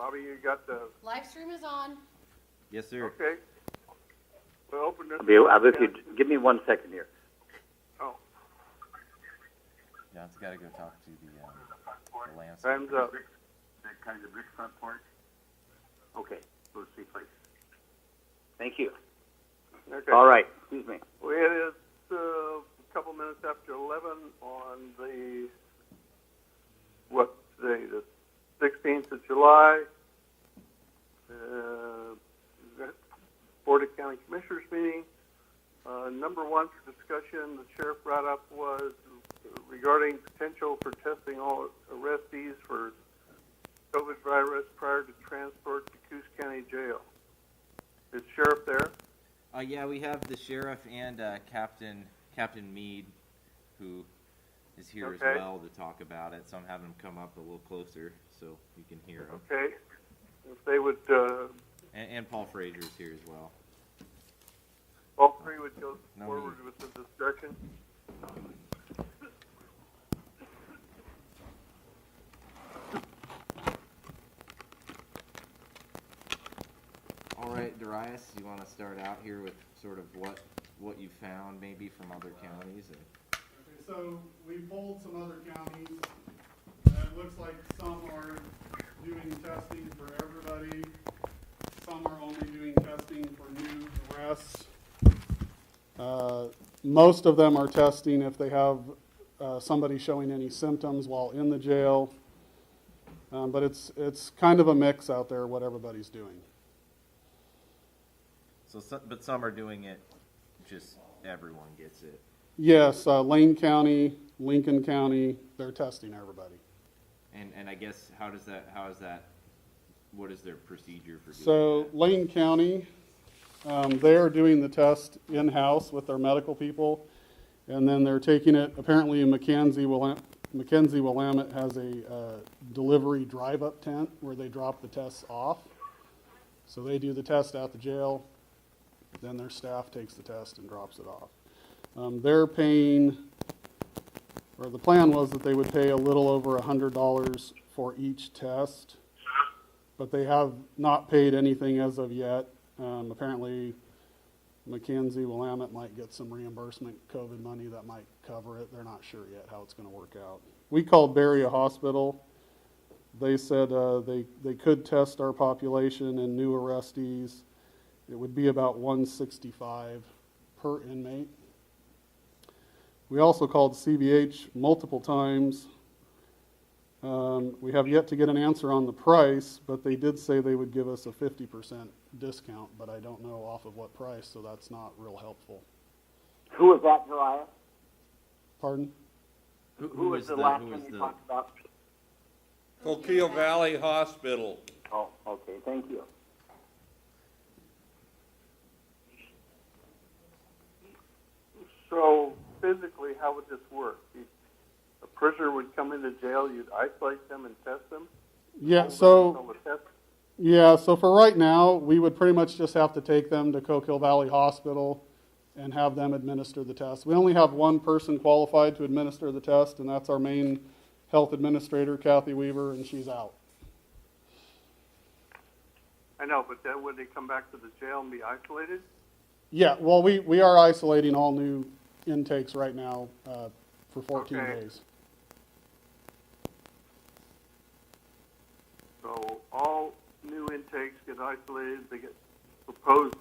Bobby, you got the, Live stream is on. Yes, sir. okay. We'll open this. If you give me 1 second here. Oh, John's got to go talk to the landscape. time's up. That kind of brick front porch? Okay, we'll see, please. Thank you. Okay. All right, excuse me. Well, it is a couple minutes after 11 on the, what, today, the 16th of July. Board of County Commissioners meeting. Number one for discussion, the sheriff brought up was regarding potential for testing all arrestees for COVID virus prior to transport to Coos County Jail. Is sheriff there? Yeah, we have the sheriff and Captain Meade, who is here Okay. as well to talk about it. So I'm having him come up a little closer so you can hear him. Okay. If they would, And Paul Frazier is here as well. all three would go No forward with the discussion. All right, Darius, you want to start out here with sort of what you found maybe from other counties? Okay, so we polled some other counties, and it looks like some are doing testing for everybody. Some are only doing testing for new arrests. Most of them are testing if they have somebody showing any symptoms while in the jail. But it's kind of a mix out there what everybody's doing. But some are doing it, just everyone gets it. Yes, Lane County, Lincoln County, they're testing everybody. And I guess what is their procedure for doing So that? Lane County, they are doing the test in-house with their medical people, and then they're taking it, apparently in Willamette has a delivery drive-up tent where they drop the tests off. So they do the test at the jail, then their staff takes the test and drops it off. They're paying, or the plan was that they would pay a little over $100 for each test, but they have not paid anything as of yet. Apparently, Willamette might get some reimbursement COVID money that might cover it. They're not sure yet how it's going to work out. We called Berea Hospital. They said they could test our population and new arrestees. It would be about $165 per inmate. We also called CVH multiple times. We have yet to get an answer on the price, but they did say they would give us a 50% discount, but I don't know off of what price, so that's not real helpful. Who was that, Darius? Pardon? Who was the last one you talked about? Coquille Valley Hospital. Oh, okay, thank you. So physically, how would this work? A prisoner would come into jail, you'd isolate them and test them? Yeah, Hold them so until the test- yeah, so for right now, we would pretty much just have to take them to Coquille Valley Hospital and have them administer the test. We only have one person qualified to administer the test, and that's our main health administrator, Kathy Weaver, and she's out. I know, but then would they come back to the jail and be isolated? Yeah, well, we are isolating all new intakes right now for 14 Okay. days. So all new intakes get isolated, they get proposed,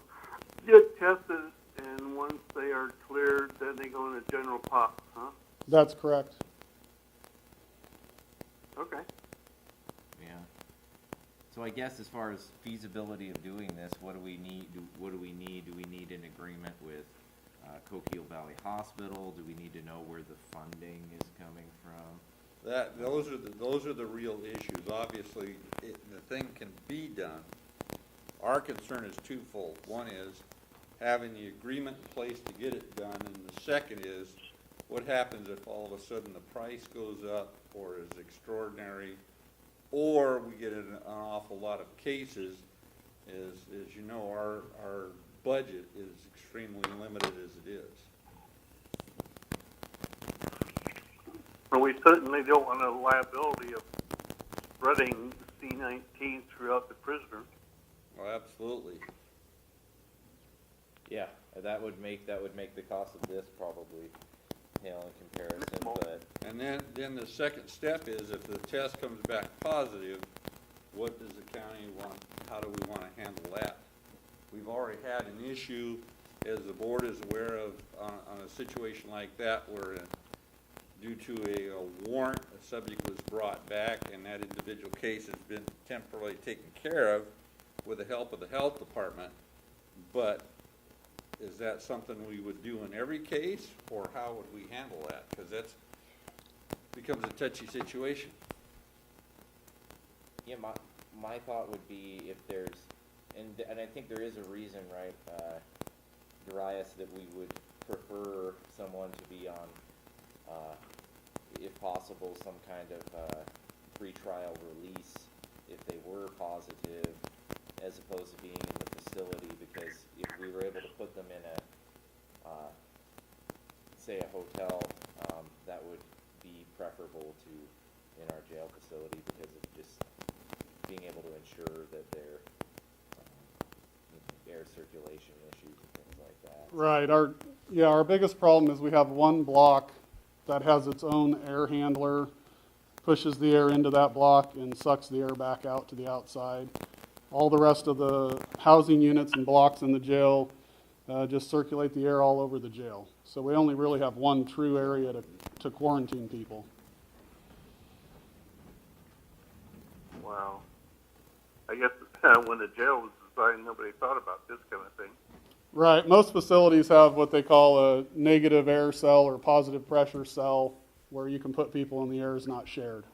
get tested, and once they are cleared, then they go into general pop, huh? That's correct. Okay. Yeah. So I guess as far as feasibility of doing this, what do we need? Do we need an agreement with Coquille Valley Hospital? Do we need to know where the funding is coming from? Those are the real issues. Obviously, the thing can be done. Our concern is twofold. One is having the agreement in place to get it done, and the second is what happens if all of a sudden the price goes up or is extraordinary, or we get an awful lot of cases. As you know, our budget is extremely limited as it is. And we certainly don't want a liability of spreading C-19 throughout the prisoners. Oh, absolutely. Yeah, that would make the cost of this probably pale in comparison, Minimal. but And then the second step is if the test comes back positive, what does the county want, how do we want to handle that? We've already had an issue, as the board is aware of, on a situation like that where due to a warrant, a subject was brought back and that individual case has been temporarily taken care of with the help of the health department. But is that something we would do in every case, or how would we handle that? Because that's becomes a touchy situation. yeah, my thought would be if there's, and I think there is a reason, right, Darius, that we would prefer someone to be on, if possible, some kind of pretrial release if they were positive, as opposed to being in the facility, because if we were able to put them in a, say a hotel, that would be preferable to in our jail facility because of just being able to ensure that their air circulation issues and things like that. Right, our biggest problem is we have one block that has its own air handler, pushes the air into that block and sucks the air back out to the outside. All the rest of the housing units and blocks in the jail just circulate the air all over the jail. So we only really have one true area to quarantine people. Wow. I guess when the jail was designed, nobody thought about this kind of thing. Right, most facilities have what they call a negative air cell or positive pressure cell where you can put people and the air is not shared.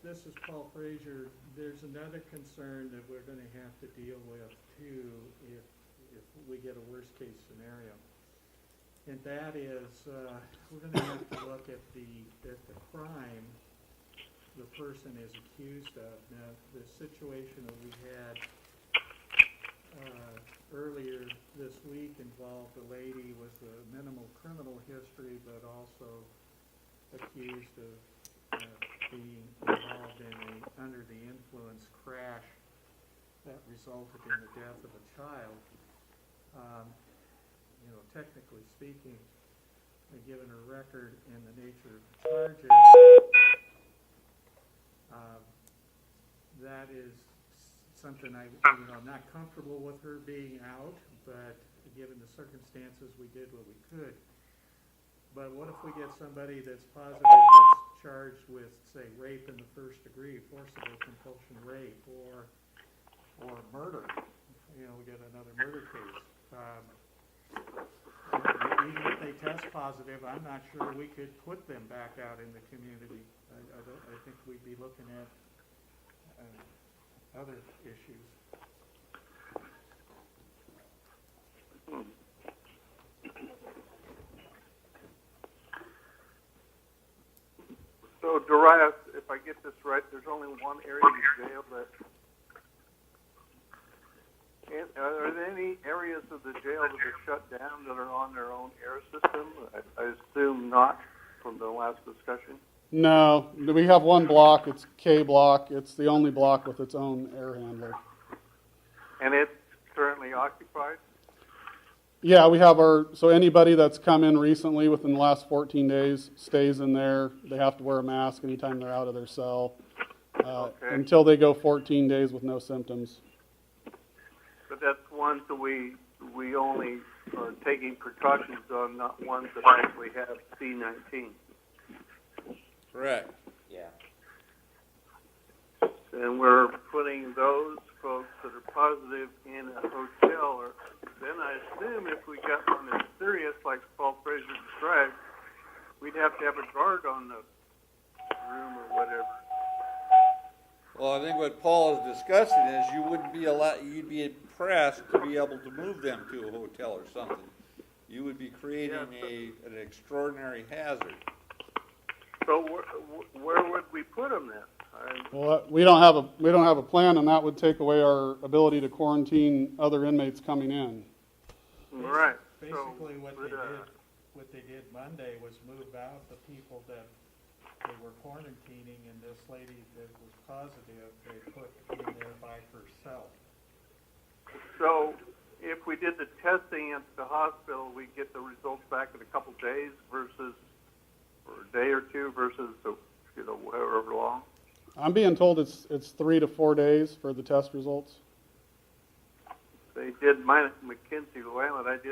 This is Paul Frazier. There's another concern that we're gonna have to deal with too if we get a worst case scenario. And that is, we're gonna have to look at the crime the person is accused of. Now, the situation that we had earlier this week involved a lady with a minimal criminal history, but also accused of being involved in a under the influence crash that resulted in the death of a child. Technically speaking, given her record and the nature of the charges, that is something I'm not comfortable with her being out, but given the circumstances, we did what we could. But what if we get somebody that's positive that's charged with, say, rape in the first degree, forcible compulsion rape, or murder? We get another murder case. Even if they test positive, I'm not sure we could put them back out in the community. I think we'd be looking at other issues. So, Darius, if I get this right, there's only one area of the jail that... And are there any areas of the jail that are shut down that are on their own air system? I assume not from the last discussion. No, we have one block, it's K block. It's the only block with its own air handler. And it's currently occupied? Yeah, we have so anybody that's come in recently within the last 14 days stays in there. They have to wear a mask anytime they're out of their cell until they go 14 days with no symptoms. But that's ones that we only are taking precautions on, not ones that actually have C-19. Correct. Yeah. And we're putting those folks that are positive in a hotel, or then I assume if we got one that's serious, like Paul Frazier described, we'd have to have a guard on the room or whatever. Well, I think what Paul is discussing is you wouldn't be you'd be pressed to be able to move them to a hotel or something. You would be creating an extraordinary hazard. So where would we put them then? Well, we don't have a plan, and that would take away our ability to quarantine other inmates coming in. Right. Basically, what they did Monday was move out the people that they were quarantining, and this lady that was positive, they put in there by herself. So if we did the testing at the hospital, we get the results back in a couple days versus, or a day or two versus, however long? I'm being told it's 3 to 4 days for the test results. They did mine at McKinsey Willamette.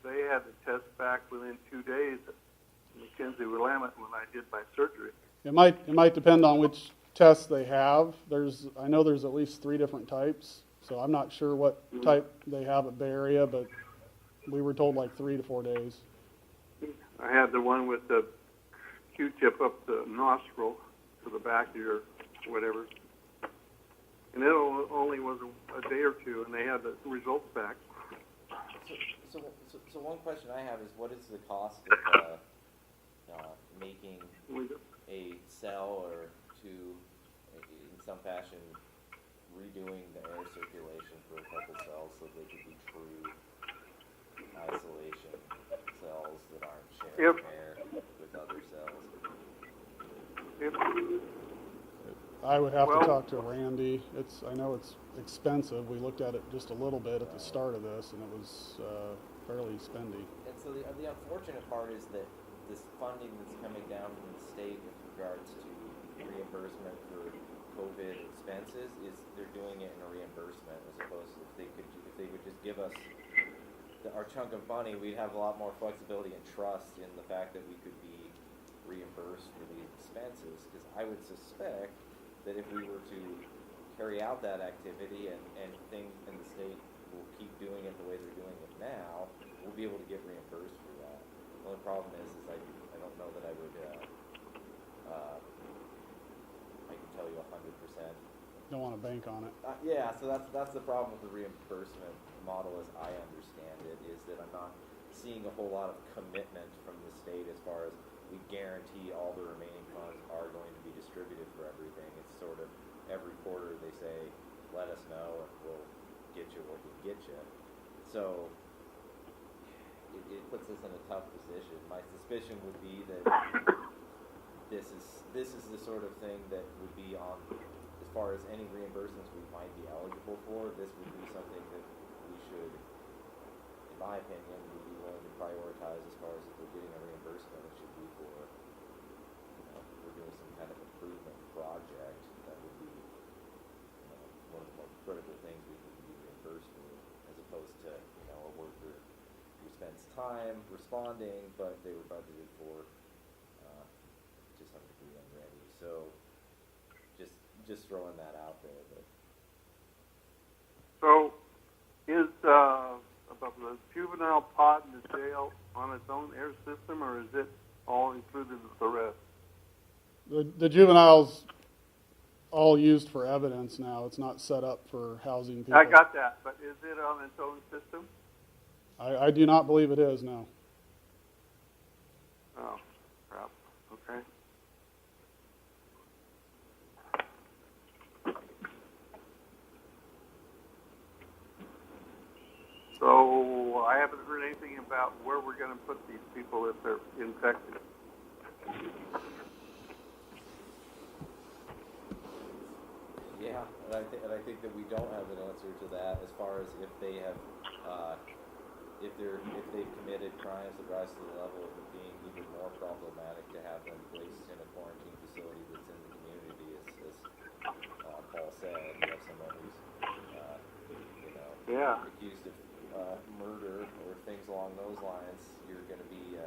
They had the test back within 2 days at McKinsey Willamette when I did my surgery. It might depend on which tests they have. I know there's at least 3 different types, so I'm not sure what type they have at Bay Area, but we were told like 3 to 4 days. I had the one with the Q-tip up the nostril to the back of your whatever. And it only was a day or two, and they had the results back. So one question I have is, what is the cost of making a cell or two, in some fashion, redoing the air circulation for a couple cells so they could be true isolation cells that aren't sharing air with other cells? I would have to Well- talk to Randy. I know it's expensive. We looked at it just a little bit at the start of this, and it was fairly spendy. And so the unfortunate part is that this funding that's coming down from the state with regards to reimbursement for COVID expenses is they're doing it in a reimbursement as opposed to if they would just give us our chunk of money, we'd have a lot more flexibility and trust in the fact that we could be reimbursed for these expenses. Because I would suspect that if we were to carry out that activity and things in the state will keep doing it the way they're doing it now, we'll be able to get reimbursed for that. The only problem is I don't know that I would I can tell you 100%. Don't want to bank on it. Yeah, so that's the problem with the reimbursement model as I understand it, is that I'm not seeing a whole lot of commitment from the state as far as we guarantee all the remaining funds are going to be distributed for everything. It's sort of every quarter they say, let us know and we'll get you what we get you. So it puts us in a tough position. My suspicion would be that this is the sort of thing that would be on, as far as any reimbursements we might be eligible for, this would be something that we should, in my opinion, would be willing to prioritize as far as if we're getting a reimbursement, it should be for, if we're doing some kind of improvement project, that would be, one of the more critical things we could be reimbursed for, as opposed to, a worker who spends time responding, but they were budgeted for, to some degree unready. So, just throwing that out there, but. So, is about the juvenile pod in the jail on its own air system, or is it all included with the rest? The juveniles all used for evidence now. It's not set up for housing people. I got that, but is it on its own system? I do not believe it is, no. Oh, crap. Okay. So I haven't heard anything about where we're going to put these people if they're infected. Yeah, and I think that we don't have an answer to that as far as if they have, if they've committed crimes that rise to the level of it being even more problematic to have them placed in a quarantine facility that's in the community, as Paul said, you have someone who's, Yeah. accused of murder or things along those lines, you're going to be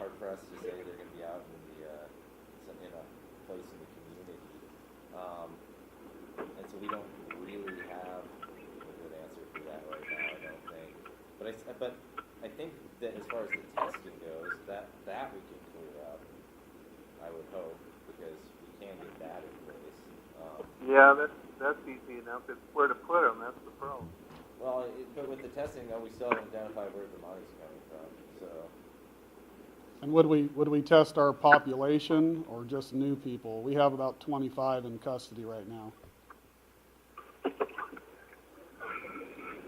hard pressed to say they're going to be out in a place in the community. And so we don't really have a good answer for that right now, I don't think. But I think that as far as the testing goes, that we can clear up, I would hope, because we can get that in place. Yeah, that's easy enough. It's where to put them. That's the problem. Well, but with the testing, though, we still haven't identified where the money's coming from, so. And would we test our population or just new people? We have about 25 in custody right now.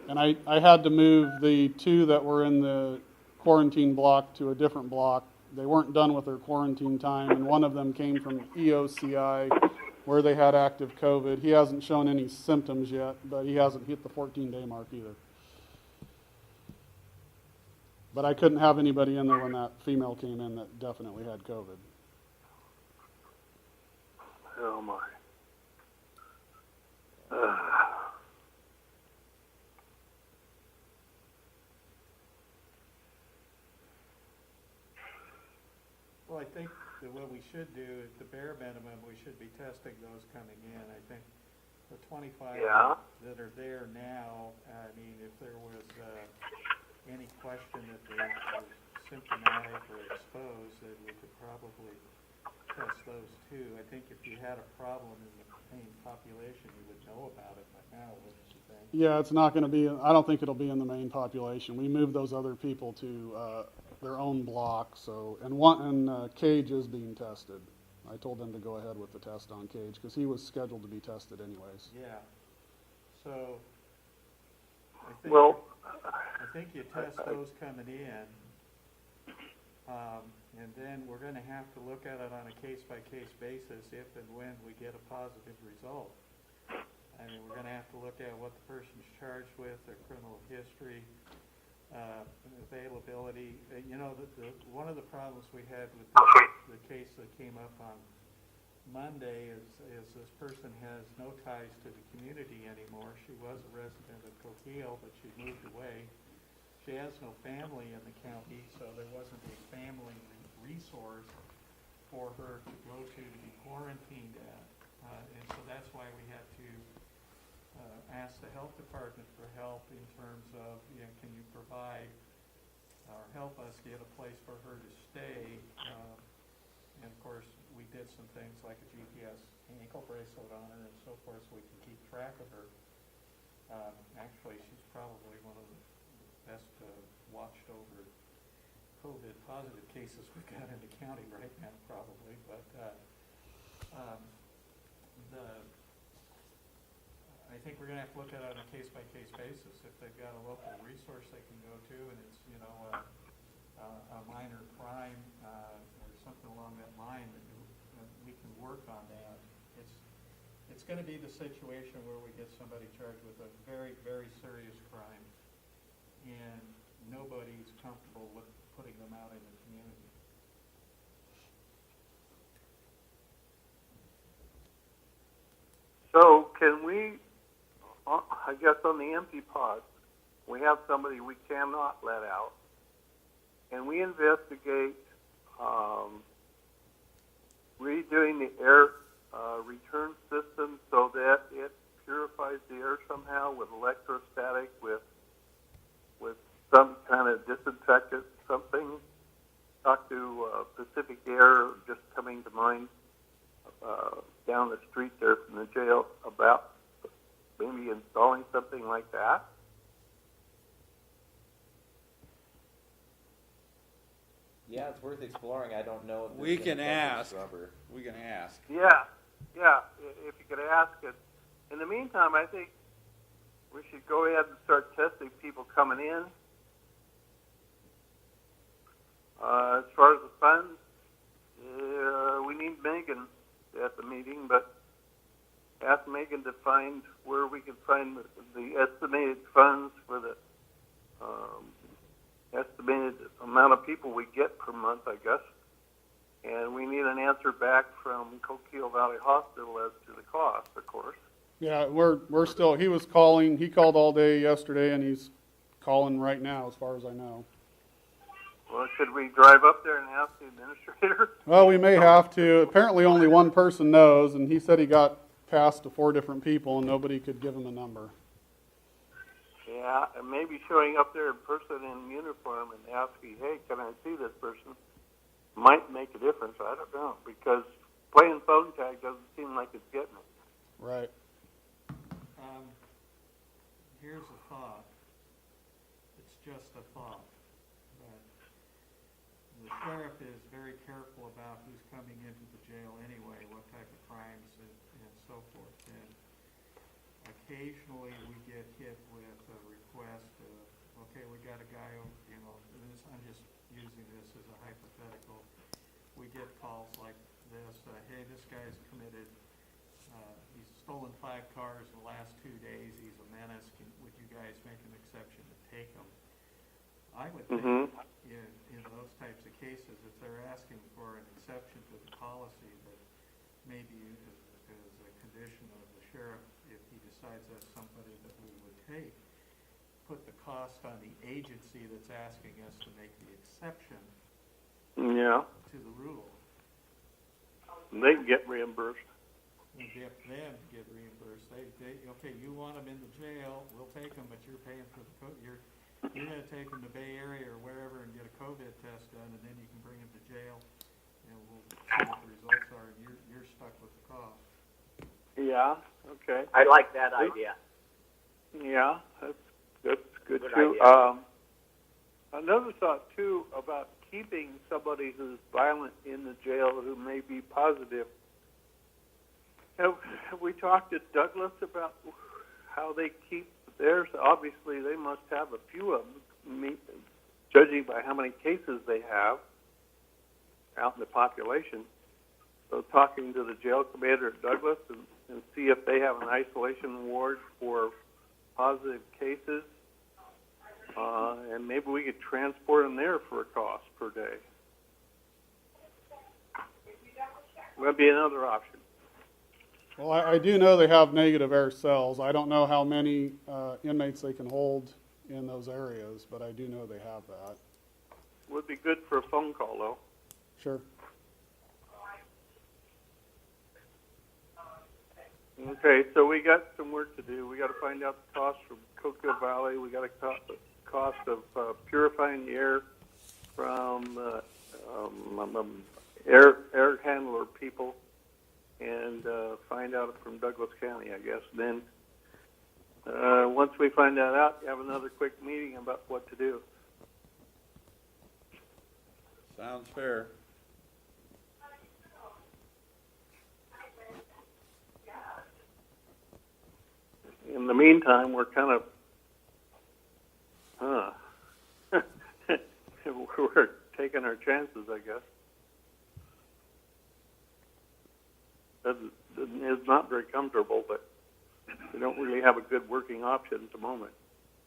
And I had to move the 2 that were in the quarantine block to a different block they weren't done with their quarantine time, and one of them came from EOCI, where they had active COVID. He hasn't shown any symptoms yet, but he hasn't hit the 14-day mark either. But I couldn't have anybody in there when that female came in that definitely had COVID. Oh my. Well, I think that what we should do is the bare minimum, we should be testing those coming in. I think the 25 Yeah. that are there now, I mean, if there was any question that they were symptomatic or exposed, then we could probably test those too. I think if you had a problem in the main population, you would know about it by now, wouldn't you think? Yeah, it's not going to be, I don't think it'll be in the main population. We moved those other people to their own block, so, and Cage is being tested. I told them to go ahead with the test on Cage, because he was scheduled to be tested anyways. Yeah. So, Well, I think you test those coming in, and then we're gonna have to look at it on a case-by-case basis if and when we get a positive result. I mean, we're gonna have to look at what the person's charged with, their criminal history, availability. You know, one of the problems we had with the case that came up on Monday is this person has no ties to the community anymore. She was a resident of Coquille, but she moved away. She has no family in the county, so there wasn't a family resource for her to go to be quarantined at. And so that's why we had to ask the health department for help in terms of, you know, can you provide or help us get a place for her to stay. And of course, we did some things like a GPS ankle bracelet on her and so forth, so we can keep track of her. Actually, she's probably one of the best watched over COVID positive cases we've got in the county right now, probably. But I think we're going to have to look at it on a case-by-case basis. If they've got a local resource they can go to, and it's, you know, a minor crime or something along that line, that we can work on that. It's going to be the situation where we get somebody charged with a very, very serious crime, and nobody's comfortable with putting them out in the community. so can we, I guess on the empty pods, we have somebody we cannot let out, and we investigate redoing the air return system so that it purifies the air somehow with electrostatic, with some kind of disinfectant, something. Talk to Pacific Air, just coming to mind, down the street there from the jail, about maybe installing something like that. Yeah, it's worth exploring. I don't know if We there's can any type of ask. scrubber. We can ask. Yeah, if you could ask it. In the meantime, I think we should go ahead and start testing people coming in. As far as the funds, we need Megan at the meeting, but ask Megan to find where we can find the estimated funds for the estimated amount of people we get per month, I guess. And we need an answer back from Coquille Valley Hospital as to the cost, of course. Yeah, we're still, he was calling, he called all day yesterday, and he's calling right now, as far as I know. Well, should we drive up there and ask the administrator? Well, we may have to. Apparently only one person knows, and he said he got passed to 4 different people, and nobody could give him a number. Yeah, and maybe showing up there in person in uniform and asking, hey, can I see this person, might make a difference. I don't know, because playing phone tag doesn't seem like it's getting it. Right. Here's a thought. It's just a thought. But the sheriff is very careful about who's coming into the jail anyway, what type of crimes and so forth. And occasionally we get hit with a request of, okay, we got a guy, I'm just using this as a hypothetical, we get calls like this, hey, this guy's committed, he's stolen 5 cars in the last 2 days, he's a menace, would you guys make an exception to take him? I would think in those types of cases, if they're asking for an exception to the policy, that maybe as a condition of the sheriff, if he decides that's somebody that we would take, put the cost on the agency that's asking us to make the exception Yeah, to the rule. they can get reimbursed. And get them to get reimbursed. Okay, you want them in the jail, we'll take them, but you're paying for the you're gonna take them to Bay Area or wherever and get a COVID test done, and then you can bring them to jail, and we'll see what the results are, and you're stuck with the cost. Yeah, okay. I like that idea. Yeah, that's good Good too. idea. Another thought too about keeping somebody who's violent in the jail who may be positive. Have we talked to Douglas about how they keep theirs? Obviously, they must have a few of them, judging by how many cases they have out in the population. So talking to the jail commander at Douglas and see if they have an isolation ward for positive cases, and maybe we could transport them there for a cost per day. That'd be another option. Well, I do know they have negative air cells. I don't know how many inmates they can hold in those areas, but I do know they have that. Would be good for a phone call, though. Sure. Okay, so we got some work to do. We got to find out the cost from Coquille Valley. We got a cost of purifying the air from air handler people, and find out from Douglas County, I guess. Then once we find that out, have another quick meeting about what to do. Sounds fair. In the meantime, we're kind of, we're taking our chances, I guess. It's not very comfortable, but we don't really have a good working option at the moment.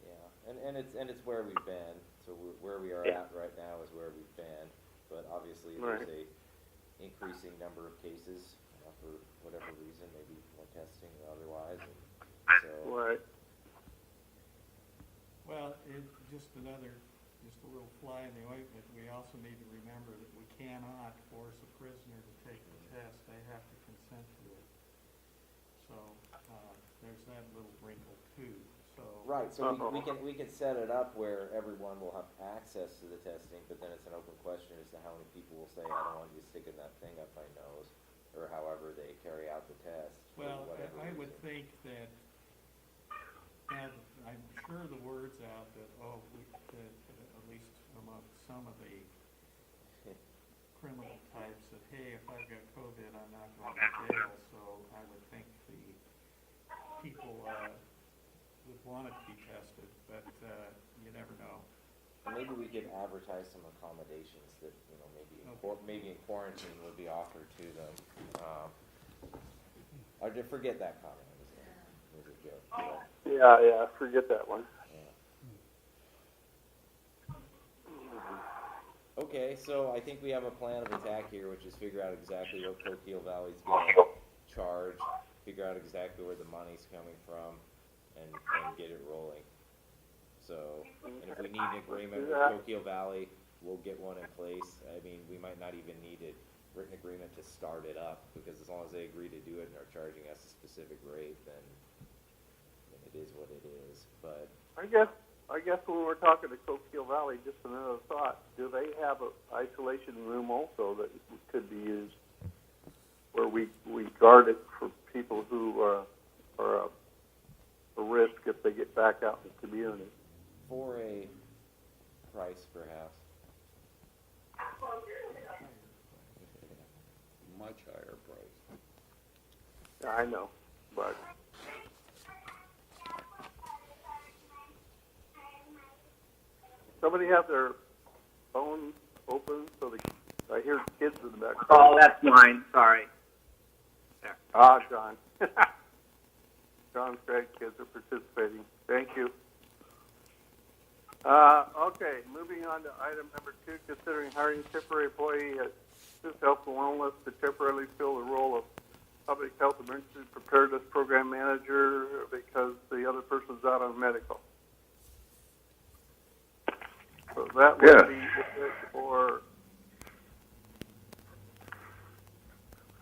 Yeah, and it's where we've been, so where we are at right now is where we've been, but obviously there's a increasing number of cases, for whatever reason, maybe more testing or otherwise, and so. Right. Well, just a little fly in the ointment, we also need to remember that we cannot force a prisoner to take the test, they have to consent to it. So, there's that little wrinkle too, so. Right, so we can set it up where everyone will have access to the testing, but then it's an open question as to how many people will say, I don't want you sticking that thing up my nose, or however they carry out the test. Well, I would think that, and I'm sure the word's out that, that at least among some of the criminal types, that, hey, if I've got COVID, I'm not going to jail, so I would think the people would want it to be tested, but you never know. Maybe we could advertise some accommodations that, maybe in quarantine would be offered to them. Or just forget that comment, it was a joke. But, Yeah, forget that one. yeah. Okay, so I think we have a plan of attack here, which is figure out exactly what Coquille Valley's gonna charge, figure out exactly where the money's coming from, and get it rolling. So, and if we need an agreement with Coquille Valley, we'll get one in place. I mean, we might not even need a written agreement to start it up, because as long as they agree to do it and are charging us a specific rate, then it is what it is. But I guess when we're talking to Coquille Valley, just another thought, do they have an isolation room also that could be used where we guard it for people who are a risk if they get back out in the community? for a price, perhaps. Much higher price. Yeah, I know, but somebody have their phone open so I hear kids in the background. Oh, that's mine, sorry. There. Ah, John. John's grandkids are participating. Thank you. Okay, moving on to item number 2, considering hiring temporary employee at Coos Health and Wellness to temporarily fill the role of public health emergency preparedness program manager because the other person's out on medical. So that would be it for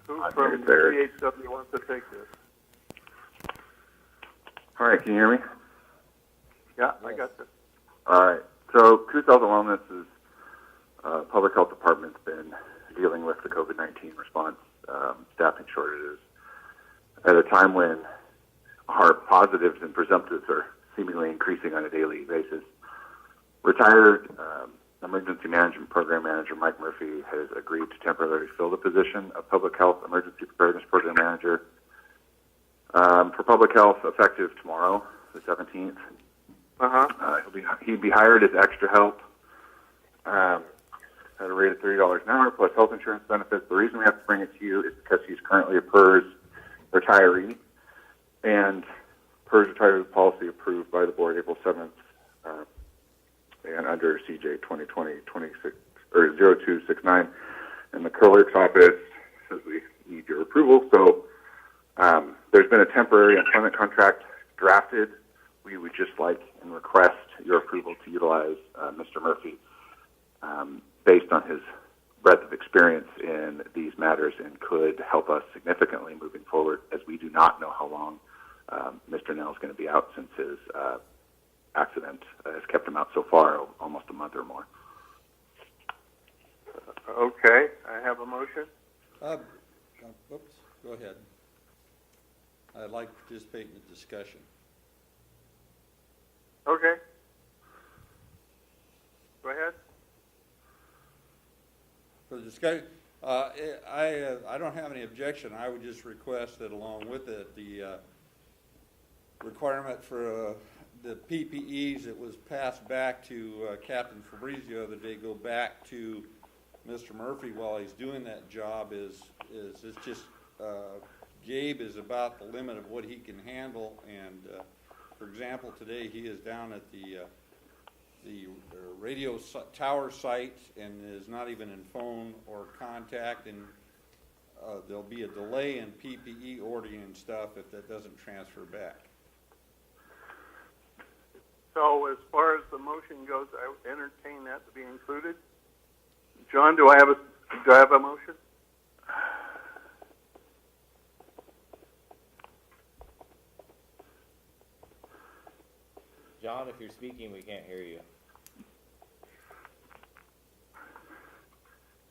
who from CHW wants to take this? All right, can you hear me? Yeah, I got this. All right. So Coos Health and Wellness public health department's been dealing with the COVID-19 response, staffing shortages at a time when our positives and presumptives are seemingly increasing on a daily basis. Retired emergency management program manager Mike Murphy has agreed to temporarily fill the position of public health emergency preparedness program manager for public health effective tomorrow, the 17th. He'd be hired as extra help at a rate of $30 an hour plus health insurance benefits. The reason we have to bring it to you is because he's currently a PERS retiree, and PERS retiree policy approved by the board April 7th, and under CJ 2020-26 or 0269, and the clerk's office says we need your approval. So there's been a temporary employment contract drafted. We would just like and request your approval to utilize Mr. Murphy based on his breadth of experience in these matters and could help us significantly moving forward, as we do not know how long Mr. Nell is going to be out, since his accident has kept him out so far, almost a month or more. Okay, I have a motion. Oops, go ahead. I'd like to participate in the discussion. Okay. Go ahead. For the discussion, I don't have any objection. I would just request that along with it, the requirement for the PPEs that was passed back to Captain Fabrizio the other day go back to Mr. Murphy while he's doing that job is just Gabe is about the limit of what he can handle, and for example, today he is down at the radio tower site and is not even in phone or contact, and there'll be a delay in PPE ordering and stuff if that doesn't transfer back. So as far as the motion goes, I would entertain that to be included. John, do I have a motion? John, if you're speaking, we can't hear you.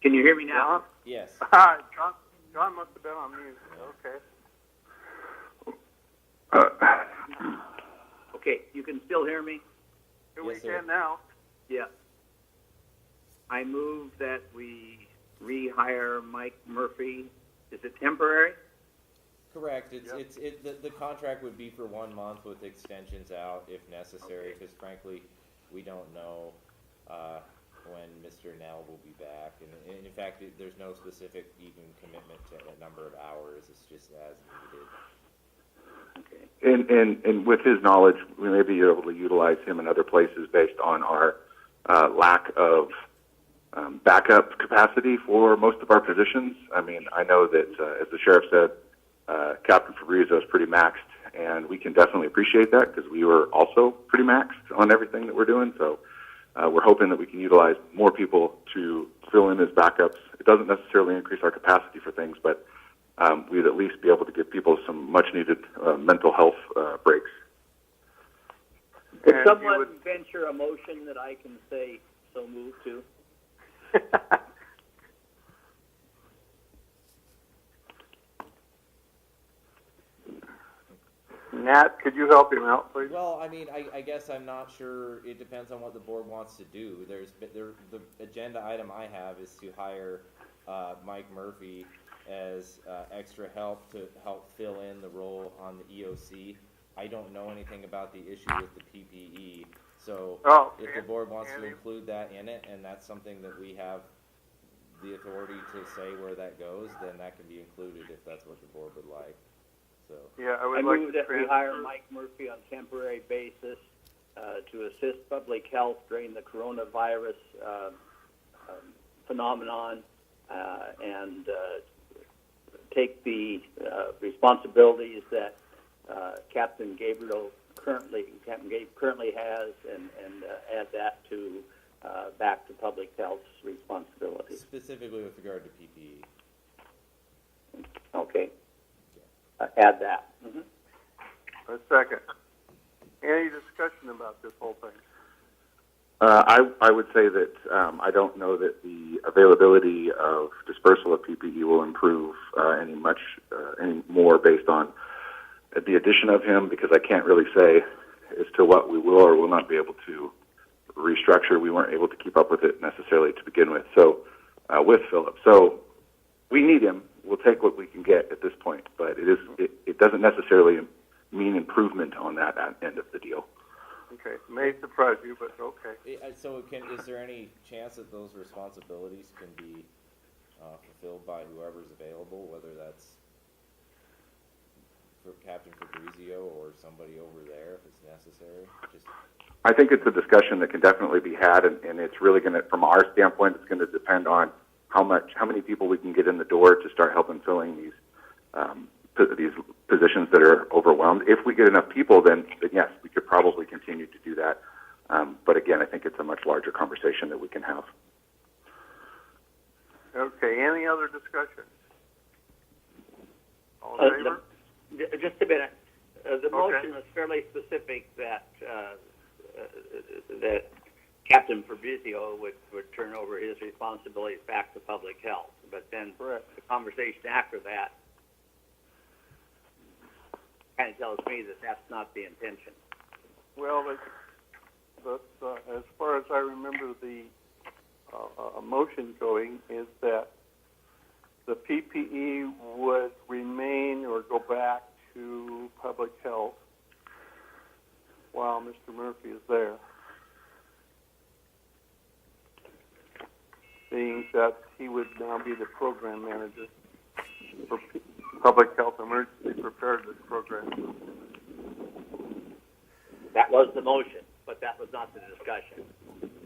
Can you hear me now? Yes. John must have been on mute. Okay. Okay, you can still hear me? We Yes, sir. can now. Yeah. I move that we rehire Mike Murphy. Is it temporary? Correct. Yep. The contract would be for 1 month with extensions out if necessary, because frankly, we don't know when Mr. Nell will be back. And in fact, there's no specific even commitment to a number of hours. It's just as needed. Okay. And with his knowledge, we may be able to utilize him in other places based on our lack of backup capacity for most of our positions. I mean, I know that, as the sheriff said, Captain Fabrizio is pretty maxed, and we can definitely appreciate that because we were also pretty maxed on everything that we're doing. So we're hoping that we can utilize more people to fill in as backups. It doesn't necessarily increase our capacity for things, but we'd at least be able to give people some much-needed mental health breaks. Could And someone you would- venture a motion that I can say so moved to? Nat, could you help him out, please? Well, I mean, I guess I'm not sure. It depends on what the board wants to do. The agenda item I have is to hire Mike Murphy as extra help to help fill in the role on the EOC. I don't know anything about the issue with the PPE, So Oh, if the and- board wants to and- include that in it, and that's something that we have the authority to say where that goes, then that can be included if that's what the board would like, so. Yeah, I I would like move to that we hire transfer. Mike Murphy on a temporary basis to assist public health during the coronavirus phenomenon and take the responsibilities that Captain Gabe currently has and add that to back to public health's responsibilities. Specifically with regard to PPE. Okay. Add that. Mhm. A second. Any discussion about this whole thing? I would say that I don't know that the availability of dispersal of PPE will improve any more based on the addition of him, because I can't really say as to what we will or will not be able to restructure. We weren't able to keep up with it necessarily to begin with. So with Philip, so we need him. We'll take what we can get at this point, but it doesn't necessarily mean improvement on that end of the deal. Okay, may surprise you, but okay. So is there any chance that those responsibilities can be fulfilled by whoever's available, whether that's for Captain Fabrizio or somebody over there if it's necessary? I think it's a discussion that can definitely be had, and it's really going to, from our standpoint, it's going to depend on how many people we can get in the door to start helping filling these positions that are overwhelmed. If we get enough people, then yes, we could probably continue to do that. But again, I think it's a much larger conversation that we can have. Okay, any other discussion? All in favor? Just a minute. The Okay. motion is fairly specific that that Captain Fabrizio would turn over his responsibilities back to public health. But then Correct. the conversation after that kind of tells me that that's not the intention. Well, as far as I remember, the motion going is that the PPE would remain or go back to public health while Mr. Murphy is there. Being that he would now be the program manager for Public Health Emergency Preparedness Program. That was the motion, but that was not the discussion.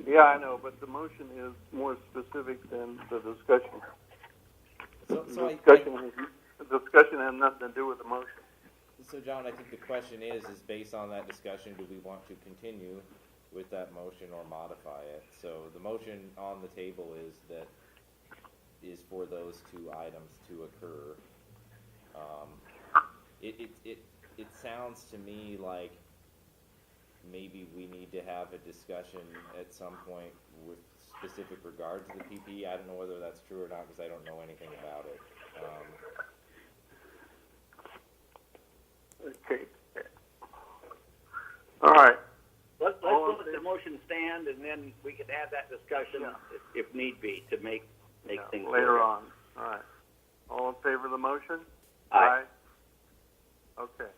Yeah, I know, but the motion is more specific than the discussion. So The discussion has nothing to do with the motion. So John, I think the question is based on that discussion, do we want to continue with that motion or modify it? So the motion on the table is for those two items to occur. It sounds to me like maybe we need to have a discussion at some point with specific regard to the PPE. I don't know whether that's true or not because I don't know anything about it. Okay. All right. Let's let the motion stand, and then we can have that discussion if need be to make things Later clear. on. All right. All in favor of the motion? Aye. Okay.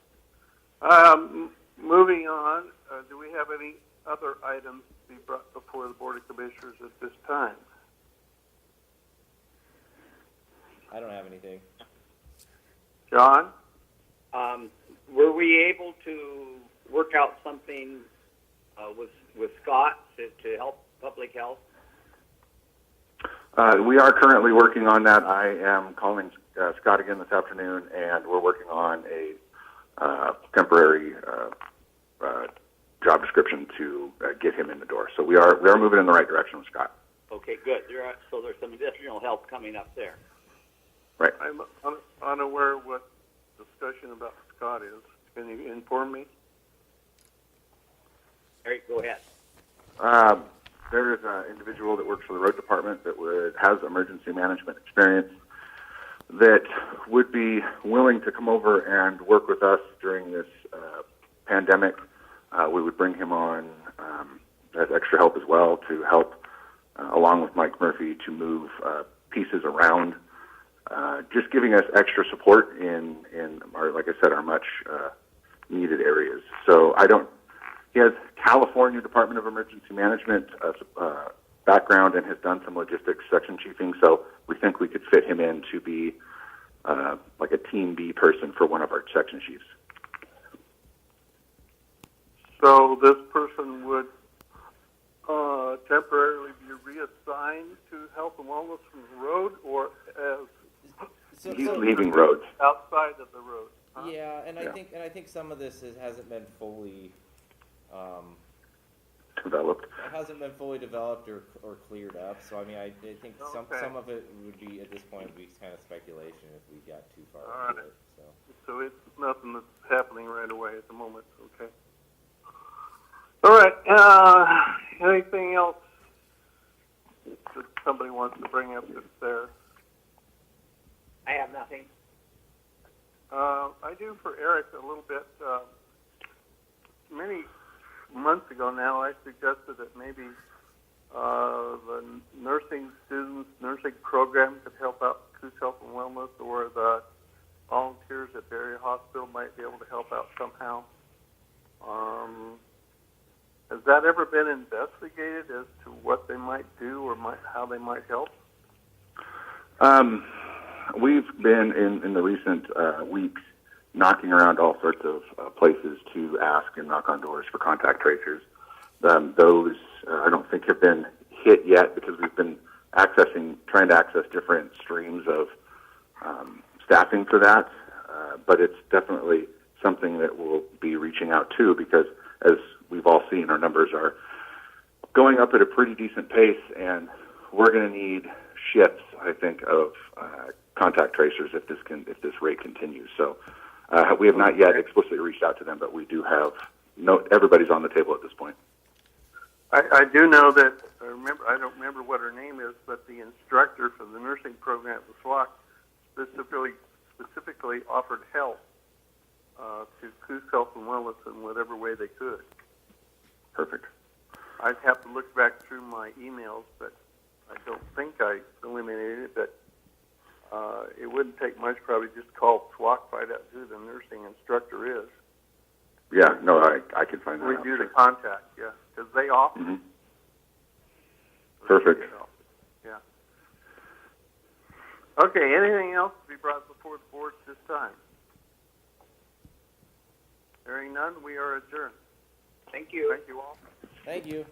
Moving on, do we have any other items to be brought before the Board of Commissioners at this time? I don't have anything. John? Were we able to work out something with Scott to help public health? We are currently working on that. I am calling Scott again this afternoon, and we're working on a temporary job description to get him in the door. So we are moving in the right direction with Scott. Okay, good. So there's some additional help coming up there. Right. I'm unaware of what discussion about Scott is. Can you inform me? Eric, go ahead. There is an individual that works for the road department that has emergency management experience that would be willing to come over and work with us during this pandemic. We would bring him on as extra help as well to help, along with Mike Murphy, to move pieces around, just giving us extra support in our, like I said, our much needed areas. So I don't He has California Department of Emergency Management background and has done some logistics section chiefing, so we think we could fit him in to be like a Team B person for one of our section chiefs. So this person would temporarily be reassigned to health and wellness from the road, or as He's leaving roads. outside of the road. Huh? Yeah, and Yeah. I think some of this hasn't been fully, Developed. it hasn't been fully developed or cleared up. So I mean, I think Okay. some of it would be at this point would be kind of speculation if we got too far All into right. it. So So it's nothing that's happening right away at the moment. Okay. All right. Anything else that somebody wants to bring up that's there? I have nothing. I do for Eric a little bit. Many months ago now, I suggested that maybe the nursing students, nursing program could help out Coos Health and Wellness, or the volunteers at the area hospital might be able to help out somehow. Has that ever been investigated as to what they might do or how they might help? We've been in the recent weeks knocking around all sorts of places to ask and knock on doors for contact tracers. Those I don't think have been hit yet because we've been trying to access different streams of staffing for that. But it's definitely something that we'll be reaching out to because, as we've all seen, our numbers are going up at a pretty decent pace, and we're going to need shifts, I think, of contact tracers if this rate continues. So we have not yet explicitly reached out to them, but we do have everybody's on the table at this point. I do know that I don't remember what her name is, but the instructor for the nursing program at the SWAC specifically offered help to Coos Health and Wellness in whatever way they could. Perfect. I'd have to look back through my emails, but I don't think I eliminated it. But it wouldn't take much, probably just call SWAC, find out who the nursing instructor is. Yeah, no, I can find that out. Review the Sure. contact, yeah, because they offer. Mhm. Perfect. Yeah. Okay, anything else to be brought before the board this time? Hearing none, we are adjourned. Thank you. Thank you all. thank you.